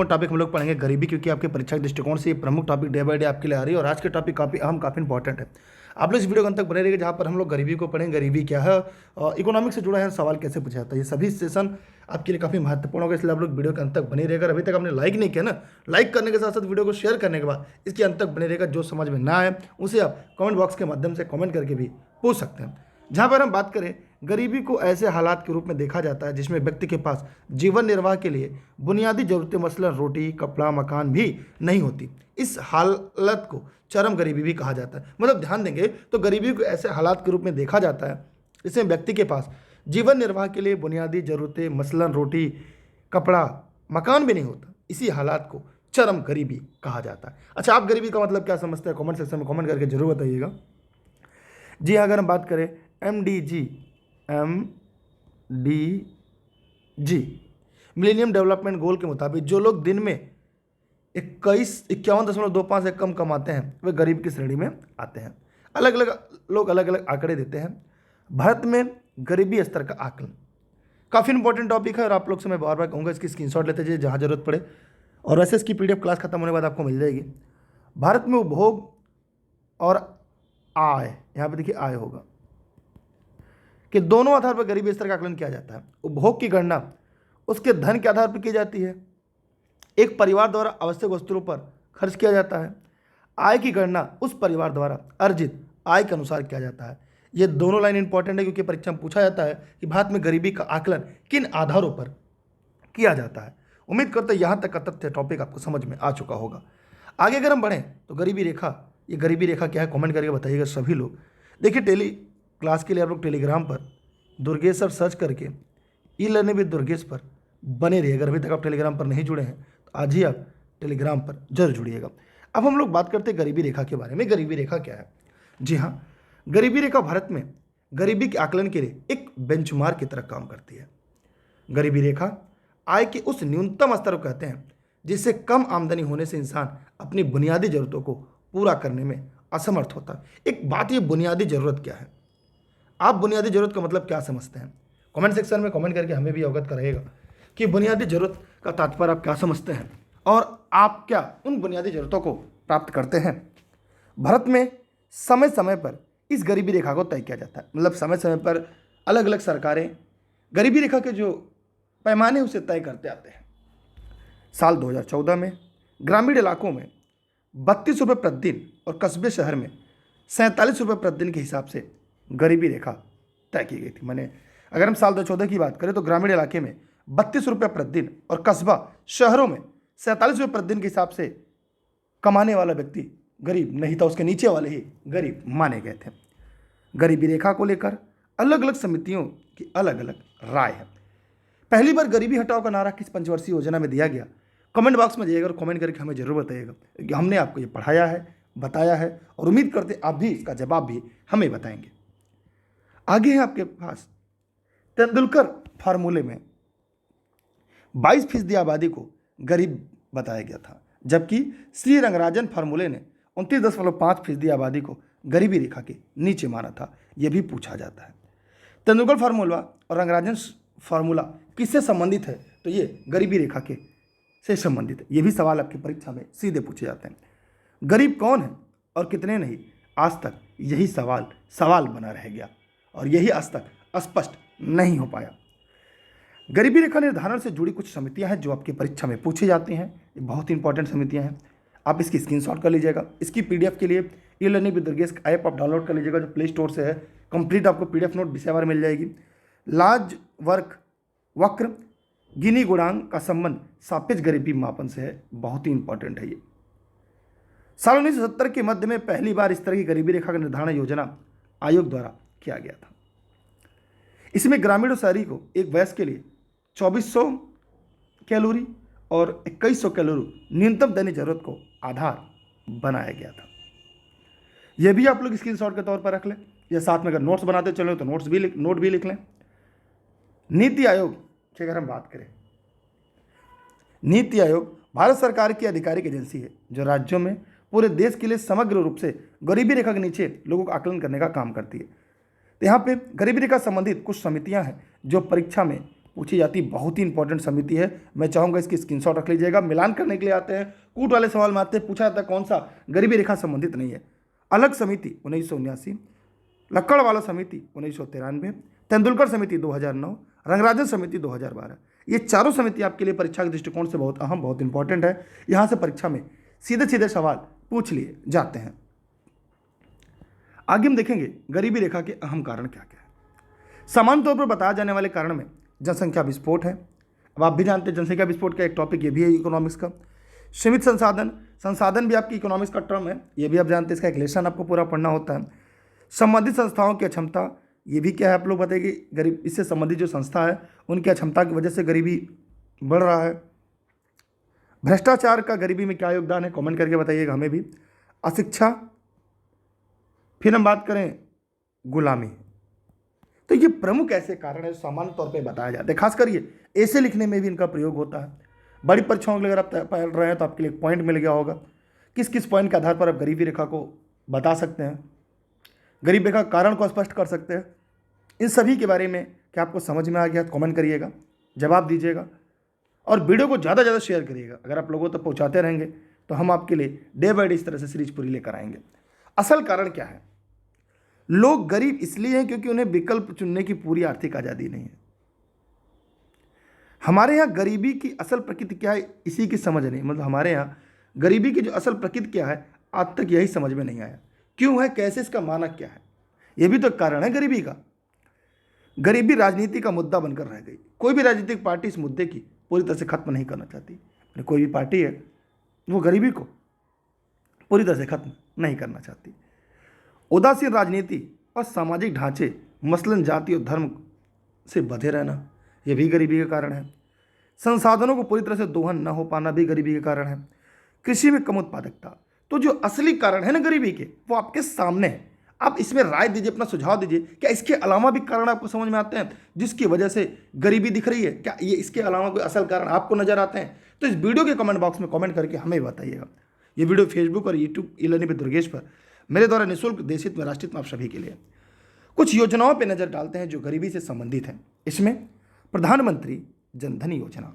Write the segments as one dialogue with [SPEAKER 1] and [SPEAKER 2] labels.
[SPEAKER 1] Topic हम लोग पढ़ेंगे गरीबी, क्योंकि आपके परीक्षा के दृष्टिकोण से ये प्रमुख टॉपिक डे बाय डे आपके लिए आ रही है और आज के टॉपिक काफ़ी अहम, काफ़ी इंपॉर्टेंट है। आप लोग इस वीडियो के अंत तक बने रहिएगा, जहाँ पर हम लोग गरीबी को पढ़ेंगे, गरीबी क्या है, इकोनॉमिक से जुड़ा है सवाल कैसे पूछा जाता है। ये सभी सेशन आपके लिए काफ़ी महत्वपूर्ण होगा, इसलिए आप लोग वीडियो के अंत तक बने रहेगा। अभी तक आपने लाइक नहीं किया ना, लाइक करने के साथ साथ वीडियो को शेयर करने के बाद इसके अंत तक बने रहेगा। जो समझ में ना आए उसे आप कमेंट बॉक्स के माध्यम से कमेंट करके भी पूछ सकते हैं। जहाँ पर हम बात करें, गरीबी को ऐसे हालात के रूप में देखा जाता है जिसमें व्यक्ति के पास जीवन निर्वाह के लिए बुनियादी जरूरतें मसलन रोटी, कपड़ा, मकान भी नहीं होती। इस हालत को चरम गरीबी भी कहा जाता है। मतलब ध्यान देंगे तो गरीबी को ऐसे हालात के रूप में देखा जाता है जिसमें व्यक्ति के पास जीवन निर्वाह के लिए बुनियादी जरूरतें मसलन रोटी, कपड़ा, मकान भी नहीं होता। इसी हालात को चरम गरीबी कहा जाता है। अच्छा, आप गरीबी का मतलब क्या समझते हैं? कमेंट सेक्शन में कमेंट करके जरूर बताइएगा। जी, अगर हम बात करें MDG मिलेनियम डेवलपमेंट गोल के मुताबिक जो लोग दिन में 51.25 से कम कमाते हैं वे गरीब की श्रेणी में आते हैं। अलग अलग लोग अलग अलग आंकड़े देते हैं। भारत में गरीबी स्तर का आकलन काफ़ी इंपॉर्टेंट टॉपिक है और आप लोग से मैं बार बार कहूँगा इसकी स्क्रीनशॉट लेते जाइए जहाँ जरूरत पड़े, और वैसे इसकी PDF क्लास खत्म होने के बाद आपको मिल जाएगी। भारत में उपभोग और आय, यहाँ पे देखिए आय होगा कि दोनों आधार पर गरीबी स्तर का आकलन किया जाता है। उपभोग की गणना उसके धन के आधार पर की जाती है। एक परिवार द्वारा आवश्यक वस्तुओं पर खर्च किया जाता है। आय की गणना उस परिवार द्वारा अर्जित आय के अनुसार किया जाता है। ये दोनों लाइन इंपॉर्टेंट है क्योंकि परीक्षा में पूछा जाता है कि भारत में गरीबी का आकलन किन आधारों पर किया जाता है। उम्मीद करते हैं यहाँ तक का तथ्य टॉपिक आपको समझ में आ चुका होगा। आगे अगर हम बढ़ें तो गरीबी रेखा, ये गरीबी रेखा क्या है कमेंट करके बताइएगा सभी लोग। देखिए, टेली क्लास के लिए आप लोग टेलीग्राम पर दुर्गेश सर सर्च करके ई लर्निंग विद दुर्गेश पर बने रहिए। अगर अभी तक आप टेलीग्राम पर नहीं जुड़े हैं तो आज ही आप टेलीग्राम पर जरूर जुड़िएगा। अब हम लोग बात करते हैं गरीबी रेखा के बारे में। गरीबी रेखा क्या है? जी हाँ, गरीबी रेखा भारत में गरीबी के आकलन के लिए एक बेंचमार्क की तरह काम करती है। गरीबी रेखा आय के उस न्यूनतम स्तर को कहते हैं जिससे कम आमदनी होने से इंसान अपनी बुनियादी जरूरतों को पूरा करने में असमर्थ होता है। एक बात, ये बुनियादी जरूरत क्या है? आप बुनियादी जरूरत का मतलब क्या समझते हैं? कमेंट सेक्शन में कमेंट करके हमें भी अवगत कराइएगा कि बुनियादी जरूरत का तात्पर्य आप क्या समझते हैं और आप क्या उन बुनियादी जरूरतों को प्राप्त करते हैं। भारत में समय समय पर इस गरीबी रेखा को तय किया जाता है। मतलब समय समय पर अलग अलग सरकारें गरीबी रेखा के जो पैमाने उसे तय करते आते हैं। साल 2014 में ग्रामीण इलाकों में 32 रुपये प्रतिदिन और कस्बे शहर में 47 रुपये प्रतिदिन के हिसाब से गरीबी रेखा तय की गई थी। मैंने अगर हम साल 2014 की बात करें तो ग्रामीण इलाके में 32 रुपये प्रतिदिन और कस्बा शहरों में 47 रुपये प्रतिदिन के हिसाब से कमाने वाला व्यक्ति गरीब नहीं था, उसके नीचे वाले ही गरीब माने गए थे। गरीबी रेखा को लेकर अलग अलग समितियों की अलग अलग राय है। पहली बार गरीबी हटाओ का नारा किस पंचवर्षीय योजना में दिया गया? कमेंट बॉक्स में जाइएगा और कमेंट करके हमें जरूर बताइएगा कि हमने आपको ये पढ़ाया है, बताया है, और उम्मीद करते आप भी इसका जवाब भी हमें बताएंगे। आगे है आपके पास तेंदुलकर फार्मूले में 22% आबादी को गरीब बताया गया था, जबकि श्री रंगराजन फार्मूले ने 29.5% आबादी को गरीबी रेखा के नीचे माना था। यह भी पूछा जाता है। तेंदुलकर फार्मूला और रंगराजन फार्मूला किससे संबंधित है? तो ये गरीबी रेखा के से संबंधित है। ये भी सवाल आपकी परीक्षा में सीधे पूछे जाते हैं। गरीब कौन है और कितने नहीं, आज तक यही सवाल बना रह गया और यही आज तक स्पष्ट नहीं हो पाया। गरीबी रेखा निर्धारण से जुड़ी कुछ समितियां हैं जो आपकी परीक्षा में पूछी जाती हैं। ये बहुत इंपॉर्टेंट समितियां हैं। आप इसकी स्क्रीनशॉट कर लीजिएगा। इसकी PDF के लिए e learning with Durgesh app आप डाउनलोड कर लीजिएगा जो प्ले स्टोर से है। कंप्लीट आपको PDF नोट विषयवार मिल जाएगी। लाज वर्क वक्र गिनी गुणांक का संबंध सापेक्ष गरीबी मापन से है। बहुत ही इंपॉर्टेंट है ये। साल 1970 के मध्य में पहली बार इस तरह की गरीबी रेखा का निर्धारण योजना आयोग द्वारा किया गया था। इसमें ग्रामीण और शहरी को एक वयस्क के लिए 2400 कैलोरी और 2100 कैलोरी न्यूनतम दैनिक जरूरत को आधार बनाया गया था। यह भी आप लोग स्क्रीनशॉट के तौर पर रख लें, या साथ में अगर नोट्स बनाते चले तो नोट भी लिख लें। नीति आयोग की अगर हम बात करें, नीति आयोग भारत सरकार की आधिकारिक एजेंसी है जो राज्यों में पूरे देश के लिए समग्र रूप से गरीबी रेखा के नीचे लोगों का आकलन करने का काम करती है। तो यहाँ पे गरीबी रेखा संबंधित कुछ समितियाँ हैं जो परीक्षा में पूछी जाती बहुत ही इंपॉर्टेंट समिति है। मैं चाहूँगा इसकी स्क्रीनशॉट रख लीजिएगा। मिलान करने के लिए आते हैं, कूट वाले सवाल में आते हैं, पूछा जाता है कौन सा गरीबी रेखा संबंधित नहीं है। अलग समिति 1979, लक्कड़ वाला समिति 1993, तेंदुलकर समिति 2009, रंगराजन समिति 2012। ये चारों समिति आपके लिए परीक्षा के दृष्टिकोण से बहुत अहम, बहुत इंपॉर्टेंट है। यहाँ से परीक्षा में सीधे सीधे सवाल पूछ लिए जाते हैं। आगे हम देखेंगे गरीबी रेखा के अहम कारण क्या क्या है। सामान्य तौर पर बताए जाने वाले कारण में जनसंख्या विस्फोट है। अब आप भी जानते हैं जनसंख्या विस्फोट का एक टॉपिक ये भी है इकोनॉमिक्स का। सीमित संसाधन, संसाधन भी आपकी इकोनॉमिक्स का टर्म है, ये भी आप जानते हैं, इसका एक लेसन आपको पूरा पढ़ना होता है। संबंधित संस्थाओं की अक्षमता, ये भी क्या है आप लोग बताइए। गरीब, इससे संबंधित जो संस्था है उनकी अक्षमता की वजह से गरीबी बढ़ रहा है। भ्रष्टाचार का गरीबी में क्या योगदान है, कमेंट करके बताइएगा हमें भी। अशिक्षा, फिर हम बात करें गुलामी। तो ये प्रमुख ऐसे कारण है जो सामान्य तौर पे बताया जाता है, खासकर ये ऐसे लिखने में भी इनका प्रयोग होता है। बड़ी परीक्षाओं के लिए अगर आप पढ़ रहे हैं तो आपके लिए एक पॉइंट मिल गया होगा, किस किस पॉइंट के आधार पर आप गरीबी रेखा को बता सकते हैं, गरीब रेखा कारण को स्पष्ट कर सकते हैं। इन सभी के बारे में क्या आपको समझ में आ गया, कमेंट करिएगा, जवाब दीजिएगा और वीडियो को ज़्यादा ज़्यादा शेयर करिएगा। अगर आप लोगों तक पहुँचाते रहेंगे तो हम आपके लिए डे बाई डे इस तरह से सीरीज पूरी लेकर आएंगे। असल कारण क्या है? लोग गरीब इसलिए हैं क्योंकि उन्हें विकल्प चुनने की पूरी आर्थिक आज़ादी नहीं है। हमारे यहाँ गरीबी की असल प्रकृति क्या है इसी की समझ नहीं, मतलब हमारे यहाँ गरीबी की जो असल प्रकृति क्या है आज तक यही समझ में नहीं आया। क्यों है, कैसे, इसका मानक क्या है, यह भी तो एक कारण है गरीबी का। गरीबी राजनीति का मुद्दा बनकर रह गई। कोई भी राजनीतिक पार्टी इस मुद्दे की पूरी तरह से खत्म नहीं करना चाहती। कोई भी पार्टी है वो गरीबी को पूरी तरह से खत्म नहीं करना चाहती। उदासीन राजनीति और सामाजिक ढांचे, मसलन जाति और धर्म से बंधे रहना, यह भी गरीबी का कारण है। संसाधनों को पूरी तरह से दोहन न हो पाना भी गरीबी का कारण है। कृषि में कम उत्पादकता। तो जो असली कारण है ना गरीबी के, वो आपके सामने है। आप इसमें राय दीजिए, अपना सुझाव दीजिए। क्या इसके अलावा भी कारण आपको समझ में आते हैं जिसकी वजह से गरीबी दिख रही है? क्या ये इसके अलावा कोई असल कारण आपको नजर आते हैं? तो इस वीडियो के कमेंट बॉक्स में कमेंट करके हमें बताइएगा। ये वीडियो फेसबुक और यूट्यूब ई-लर्निंग विद दुर्गेश पर मेरे द्वारा निःशुल्क देशित में राष्ट्रित में आप सभी के लिए कुछ योजनाओं पर नजर डालते हैं जो गरीबी से संबंधित हैं। इसमें प्रधानमंत्री जन धन योजना,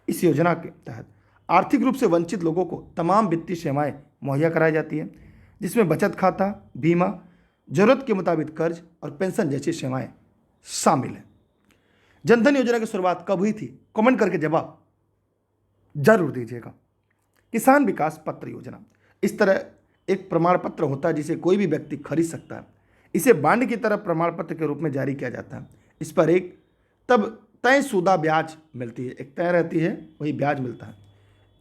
[SPEAKER 1] इस योजना के तहत आर्थिक रूप से वंचित लोगों को तमाम वित्तीय सेवाएं मुहैया कराई जाती है, जिसमें बचत खाता, बीमा, जरूरत के मुताबिक कर्ज और पेंशन जैसी सेवाएं शामिल हैं। जनधन योजना की शुरुआत कब हुई थी? कमेंट करके जवाब जरूर दीजिएगा। किसान विकास पत्र योजना, इस तरह एक प्रमाण पत्र होता है जिसे कोई भी व्यक्ति खरीद सकता है। इसे बांड की तरह प्रमाण पत्र के रूप में जारी किया जाता है। इस पर एक तब तयशुदा ब्याज मिलती है, एक तय रहती है, वही ब्याज मिलता है।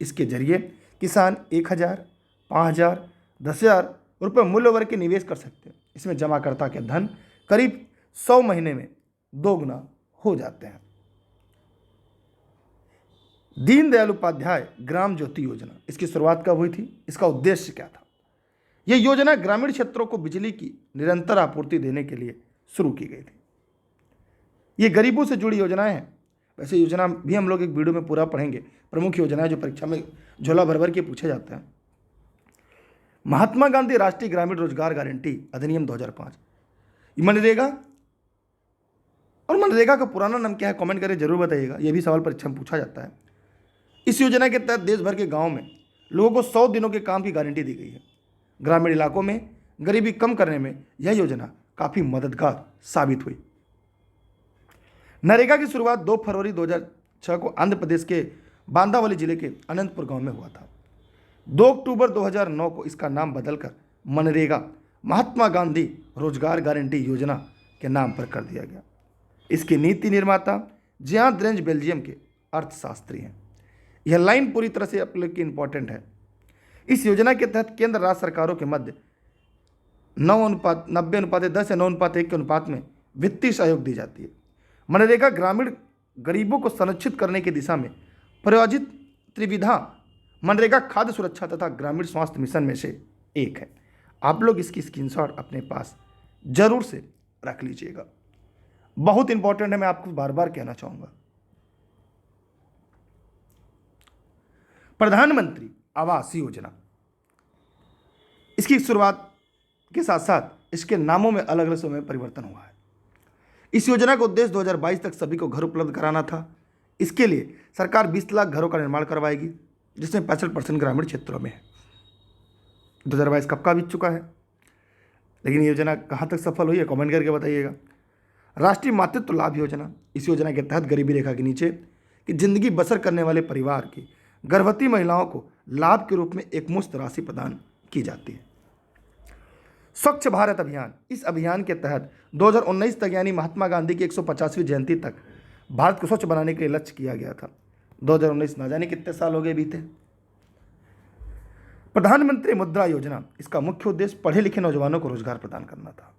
[SPEAKER 1] इसके जरिए किसान 1,000, 5,000, 10,000 रुपये मूल्य वर्ग के निवेश कर सकते हैं। इसमें जमाकर्ता के धन करीब 100 महीने में दोगुना हो जाते हैं। दीनदयाल उपाध्याय ग्राम ज्योति योजना, इसकी शुरुआत कब हुई थी? इसका उद्देश्य क्या था? यह योजना ग्रामीण क्षेत्रों को बिजली की निरंतर आपूर्ति देने के लिए शुरू की गई थी। ये गरीबों से जुड़ी योजनाएं हैं। वैसे योजना भी हम लोग एक वीडियो में पूरा पढ़ेंगे। प्रमुख योजनाएं जो परीक्षा में झोला भर भर के पूछे जाते हैं। महात्मा गांधी राष्ट्रीय ग्रामीण रोजगार गारंटी अधिनियम 2005, मनरेगा, और मनरेगा का पुराना नाम क्या है कमेंट करके जरूर बताइएगा, यह भी सवाल परीक्षा में पूछा जाता है। इस योजना के तहत देश भर के गाँव में लोगों को 100 दिनों के काम की गारंटी दी गई है। ग्रामीण इलाकों में गरीबी कम करने में यह योजना काफ़ी मददगार साबित हुई। नरेगा की शुरुआत 2 फरवरी 2006 को आंध्र प्रदेश के बांदावली जिले के अनंतपुर गांव में हुआ था। 2 अक्टूबर 2009 को इसका नाम बदलकर मनरेगा महात्मा गांधी रोजगार गारंटी योजना के नाम पर कर दिया गया। इसके नीति निर्माता जियान द्रेंज बेल्जियम के अर्थशास्त्री हैं। यह लाइन पूरी तरह से अपने लिए इंपॉर्टेंट है। इस योजना के तहत केंद्र राज्य सरकारों के मध्य 90:10 या 9:1 के अनुपात में वित्तीय सहयोग दी जाती है। मनरेगा ग्रामीण गरीबों को संरक्षित करने की दिशा में प्रायोजित त्रिविधा मनरेगा खाद्य सुरक्षा तथा ग्रामीण स्वास्थ्य मिशन में से एक है। आप लोग इसकी स्क्रीनशॉट अपने पास जरूर से रख लीजिएगा, बहुत इंपॉर्टेंट है। मैं आपको बार बार कहना चाहूँगा, प्रधानमंत्री आवास योजना, इसकी शुरुआत के साथ साथ इसके नामों में अलग अलग समय परिवर्तन हुआ है। इस योजना का उद्देश्य 2022 तक सभी को घर उपलब्ध कराना था। इसके लिए सरकार 20 लाख घरों का निर्माण करवाएगी, जिसमें 65% ग्रामीण क्षेत्रों में है। 2022 कब का बीत चुका है, लेकिन ये योजना कहाँ तक सफल हुई है, कमेंट करके बताइएगा। राष्ट्रीय मातृत्व लाभ योजना, इस योजना के तहत गरीबी रेखा के नीचे की जिंदगी बसर करने वाले परिवार की गर्भवती महिलाओं को लाभ के रूप में एक मुश्त राशि प्रदान की जाती है। स्वच्छ भारत अभियान, इस अभियान के तहत 2019 तक यानी महात्मा गांधी की 150वीं जयंती तक भारत को स्वच्छ बनाने के लिए लक्ष्य किया गया था। 2019 ना जाने कितने साल हो गए बीते। प्रधानमंत्री मुद्रा योजना, इसका मुख्य उद्देश्य पढ़े लिखे नौजवानों को रोजगार प्रदान करना था।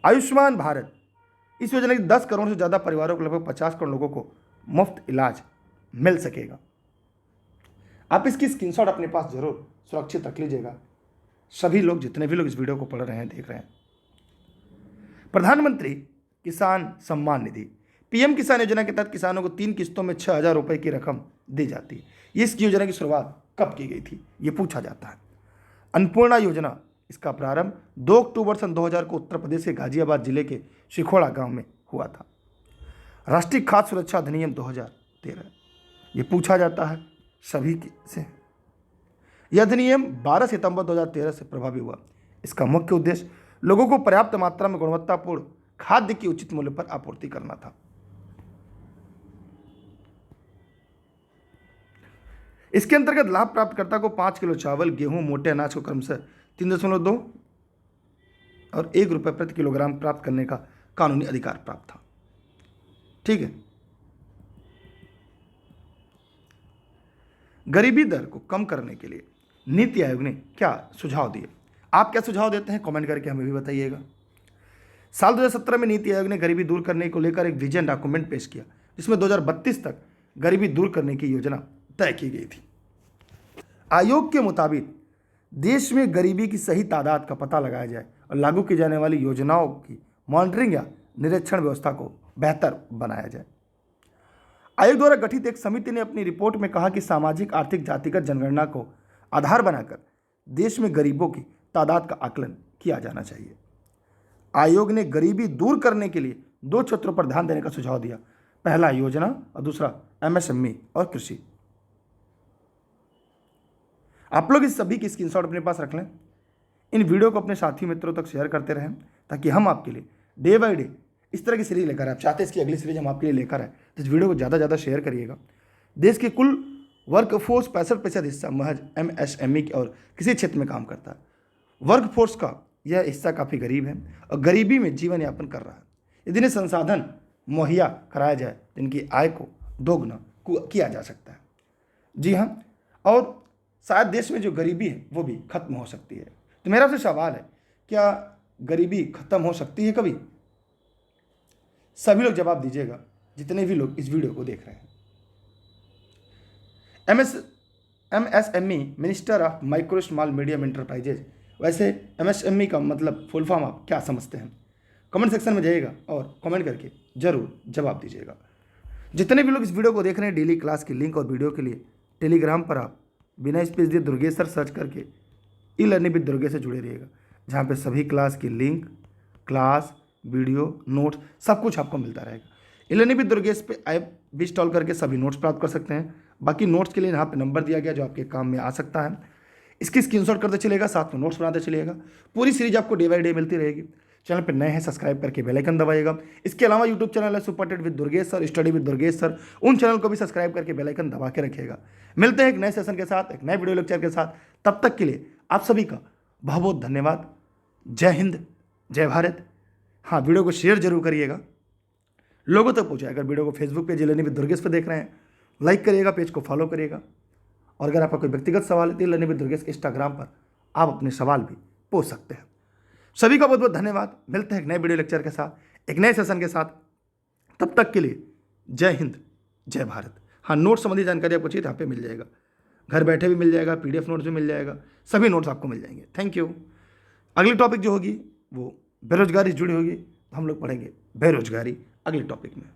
[SPEAKER 1] आयुष्मान भारत, इस योजना के 10 करोड़ से ज़्यादा परिवारों को लगभग 50 करोड़ लोगों को मुफ्त इलाज मिल सकेगा। आप इसकी स्क्रीनशॉट अपने पास जरूर सुरक्षित रख लीजिएगा। सभी लोग, जितने भी लोग इस वीडियो को पढ़ रहे हैं, देख रहे हैं। प्रधानमंत्री किसान सम्मान निधि, पीएम किसान योजना के तहत किसानों को 3 किस्तों में 6,000 रुपये की रकम दी जाती है। इस योजना की शुरुआत कब की गई थी, ये पूछा जाता है। अन्नपूर्णा योजना, इसका प्रारंभ 2 अक्टूबर सन 2000 को उत्तर प्रदेश के गाजियाबाद जिले के शिखोड़ा गांव में हुआ था। राष्ट्रीय खाद्य सुरक्षा अधिनियम 2013, ये पूछा जाता है सभी से। यह अधिनियम 12 सितंबर 2013 से प्रभावी हुआ। इसका मुख्य उद्देश्य लोगों को पर्याप्त मात्रा में गुणवत्तापूर्ण खाद्य की उचित मूल्य पर आपूर्ति करना था। इसके अंतर्गत लाभ प्राप्तकर्ता को 5 किलो चावल, गेहूं, मोटे अनाज को क्रमशः 3.2 और 1 रुपये प्रति किलोग्राम प्राप्त करने का कानूनी अधिकार प्राप्त था। ठीक है। गरीबी दर को कम करने के लिए नीति आयोग ने क्या सुझाव दिए, आप क्या सुझाव देते हैं, कमेंट करके हमें भी बताइएगा। साल 2017 में नीति आयोग ने गरीबी दूर करने को लेकर एक विजन डॉक्यूमेंट पेश किया, जिसमें 2032 तक गरीबी दूर करने की योजना तय की गई थी। आयोग के मुताबिक देश में गरीबी की सही तादाद का पता लगाया जाए और लागू की जाने वाली योजनाओं की मॉनिटरिंग या निरीक्षण व्यवस्था को बेहतर बनाया जाए। आयोग द्वारा गठित एक समिति ने अपनी रिपोर्ट में कहा कि सामाजिक आर्थिक जातिगत जनगणना को आधार बनाकर देश में गरीबों की तादाद का आकलन किया जाना चाहिए। आयोग ने गरीबी दूर करने के लिए 2 क्षेत्रों पर ध्यान देने का सुझाव दिया। पहला योजना और दूसरा एमएसएमई और कृषि। आप लोग इस सभी की स्क्रीनशॉट अपने पास रख लें। इन वीडियो को अपने साथी मित्रों तक शेयर करते रहें, ताकि हम आपके लिए डे बाय डे इस तरह की सीरीज लेकर आए। आप चाहते हैं इसकी अगली सीरीज हम आपके लिए लेकर आए, तो इस वीडियो को ज़्यादा से ज़्यादा शेयर करिएगा। देश के कुल वर्कफोर्स 65% हिस्सा महज एमएसएमई और किसी क्षेत्र में काम करता है। वर्कफोर्स का यह हिस्सा काफ़ी गरीब है और गरीबी में जीवन यापन कर रहा है। यदि इन्हें संसाधन मुहैया कराया जाए तो इनकी आय को दोगुना किया जा सकता है। जी हाँ, और शायद देश में जो गरीबी है वो भी खत्म हो सकती है। तो मेरा आपसे सवाल है, क्या गरीबी खत्म हो सकती है कभी? सभी लोग जवाब दीजिएगा, जितने भी लोग इस वीडियो को देख रहे हैं। MSME, minister of micro small medium enterprises. वैसे एमएसएमई का मतलब फुल फॉर्म आप क्या समझते हैं? कमेंट सेक्शन में जाइएगा और कमेंट करके जरूर जवाब दीजिएगा। जितने भी लोग इस वीडियो को देख रहे हैं, डेली क्लास की लिंक और वीडियो के लिए टेलीग्राम पर आप बिना स्पेस दिए दुर्गेश सर सर्च करके ई लर्निंग विद दुर्गेश से जुड़े रहिएगा, जहाँ पे सभी क्लास की लिंक, क्लास, वीडियो, नोट्स सब कुछ आपको मिलता रहेगा। ई लर्निंग विद दुर्गेश पे ऐप भी इंस्टॉल करके सभी नोट्स प्राप्त कर सकते हैं। बाकी नोट्स के लिए यहाँ पे नंबर दिया गया जो आपके काम में आ सकता है। इसकी स्क्रीनशॉट करते चलिएगा, साथ में नोट्स बनाते चलिएगा। पूरी सीरीज आपको डे बाय डे मिलती रहेगी। चैनल पर नए हैं, सब्सक्राइब करके बेल आइकन दबाइएगा। इसके अलावा यूट्यूब चैनल है super TET with Durgesh sir, study with Durgesh sir, उन चैनल को भी सब्सक्राइब करके बेल आइकन दबा के रखिएगा। मिलते हैं एक नए सेशन के साथ, एक नए वीडियो लेक्चर के साथ। तब तक के लिए आप सभी का बहुत बहुत धन्यवाद। जय हिंद, जय भारत। हाँ, वीडियो को शेयर जरूर करिएगा, लोगों तक पहुँचाए। अगर वीडियो को Facebook page learning with Durgesh पर देख रहे हैं, लाइक करिएगा, पेज को फॉलो करिएगा। और अगर आपका कोई व्यक्तिगत सवाल है तो लर्निंग विद दुर्गेश के इंस्टाग्राम पर आप अपने सवाल भी पूछ सकते हैं। सभी का बहुत बहुत धन्यवाद। मिलते हैं एक नए वीडियो लेक्चर के साथ, एक नए सेशन के साथ। तब तक के लिए जय हिंद, जय भारत। हाँ, नोट्स संबंधी जानकारी आपको चाहिए तो यहाँ पे मिल जाएगा, घर बैठे भी मिल जाएगा, PDF नोट्स भी मिल जाएगा, सभी नोट्स आपको मिल जाएंगे। Thank you. अगली टॉपिक जो होगी वो बेरोजगारी से जुड़ी होगी, तो हम लोग पढ़ेंगे बेरोजगारी अगले टॉपिक में।